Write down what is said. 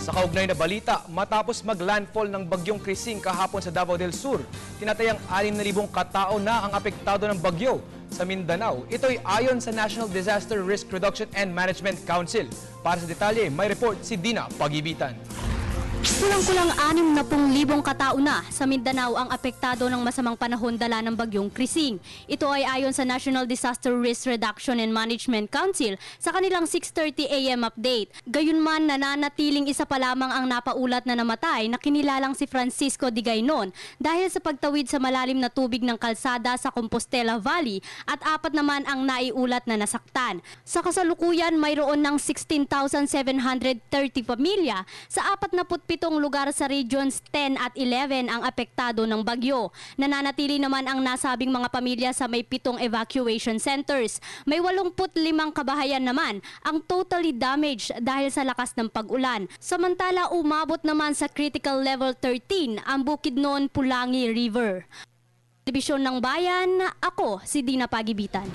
Sa kaugnay na balita, matapos mag-landfall ng bagyong Krising kahapon sa Davao del Sur, tinatayang 6,000 katao na ang apektado ng bagyo sa Mindanao. Ito'y ayon sa National Disaster Risk Reduction and Management Council. Para sa detalye, may report si Dina Pagibitan. Kulang-kulang 60,000 katao na sa Mindanao ang apektado ng masamang panahon dala ng bagyong Krising. Ito ay ayon sa National Disaster Risk Reduction and Management Council sa kanilang 6:30 AM update. Gayunman, nananatiling isa pa lamang ang napaulat na namatay na kinilalang si Francisco Digaynon dahil sa pagtawid sa malalim na tubig ng kalsada sa Compostela Valley at 4 naman ang naiulat na nasaktan. Sa kasalukuyan, mayroon ng 16,730 pamilya sa 47 lugar sa regions 10 at 11 ang apektado ng bagyo. Nananatili naman ang nasabing mga pamilya sa may 7 evacuation centers. May 85 kabahayan naman ang totally damaged dahil sa lakas ng pag-ulan. Samantala, umabot naman sa critical level 13 ang Bukidnon Pulangi River. Dibisyon ng Bayan, ako si Dina Pagibitan.